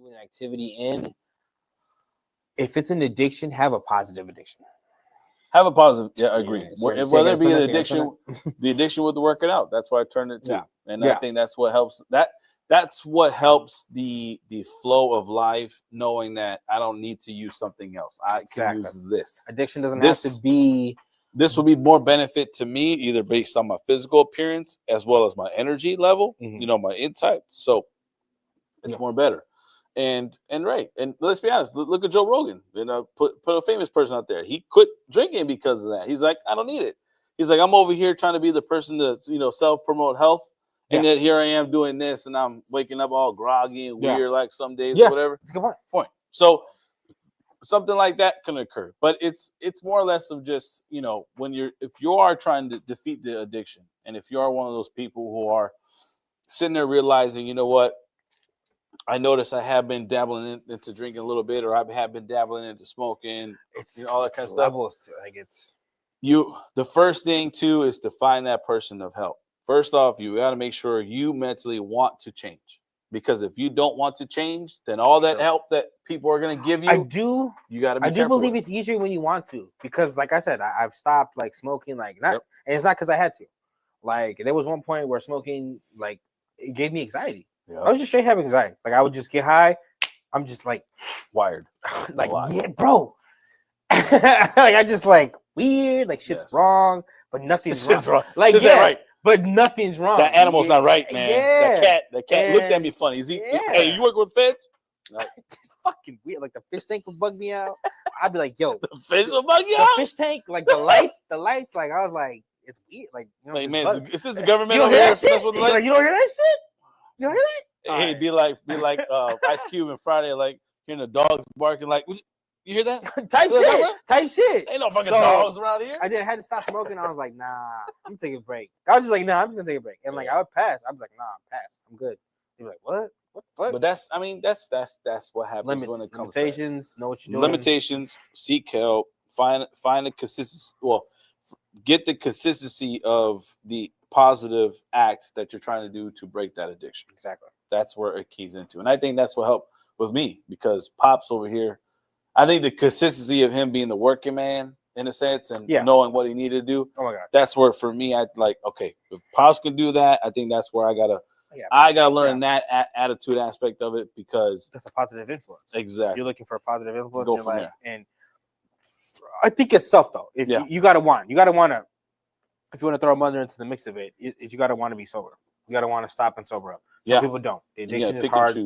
doing an activity in. If it's an addiction, have a positive addiction. Have a positive. Yeah, I agree. Yeah, Whether it be an addiction, the addiction with the working out. That's what I turned it to, Yeah. and I think that's what helps. That's what helps the flow of life, knowing that I don't need to use something else. I can use this. Addiction doesn't have to be. This will be more benefit to me, either based on my physical appearance as well as my energy level. You know, my insight. So it's more better. And right. And let's be honest. Look at Joe Rogan. You know, put a famous person out there. He quit drinking because of that. He's like, I don't need it. He's like, I'm over here trying to be the person to, self-promote health. And then here I am doing this, and I'm waking up all groggy and weird like some days or whatever. That's a good point. So something like that can occur. But it's more or less of just, if you are trying to defeat the addiction, and if you are one of those people who are sitting there realizing, you know what, I noticed I have been dabbling into drinking a little bit, or I have been dabbling into smoking, all that kind of stuff. The first thing too is to find that person of help. First off, you got to make sure you mentally want to change, because if you don't want to change, then all that help that people are going to give you, you got to be careful. I do believe it's easier when you want to, because like I said, I've stopped like smoking, and it's not because I had to. Like there was one point where smoking, like, it gave me anxiety. I was just straight having anxiety. Like I would just get high. I'm just like wired. Like, yeah, bro. Like I just like weird, like shit's wrong, but nothing's wrong. Like, right. But nothing's wrong. That animal's not right, man. Yeah. The cat looked at me funny. Is he? Hey, you work with feds? Like, just fucking weird. Like the fish tank would bug me out. I'd be like, yo, the fish will bug you out. The fish tank, like the lights. Like I was like, it's weird. Like, man, is this the government over here? Like, you don't hear that shit? You don't hear that? Hey, be like Ice Cube and Friday, like hearing the dogs barking. Like, you hear that? Type shit. Ain't no fucking dogs around here. I had to stop smoking. I was like, nah, I'm taking a break. I was just like, nah, I'm just gonna take a break. And like I would pass. I'd be like, nah, pass. I'm good. They'd be like, what? What the fuck? But that's what happens when it comes limitations. Know what you're doing. Limitations. Seek help. Find a consistency. Well, get the consistency of the positive act that you're trying to do to break that addiction. Exactly. That's where it keys into, and I think that's what helped with me, because Pops over here, I think the consistency of him being the working man in a sense and knowing what he needed to do. Oh my God. That's where for me, I like, okay, if Pops can do that, I think that's where I gotta learn that attitude aspect of it, because that's a positive influence. Exactly. You're looking for a positive influence in your life. And I think it's tough though. If you gotta want to, if you want to throw a mother into the mix of it, you gotta want to be sober. You gotta want to stop and sober up. Some people don't. The addiction is hard.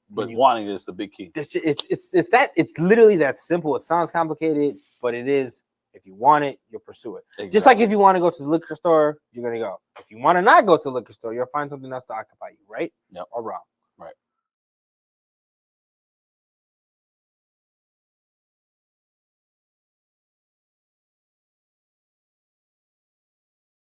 But wanting is the big key. It's literally that simple. It sounds complicated, but it is. If you want it, you'll pursue it. Exactly. Just like if you want to go to the liquor store, you're gonna go. If you want to not go to the liquor store, you'll find something else to occupy you, right? Yep. Or wrong.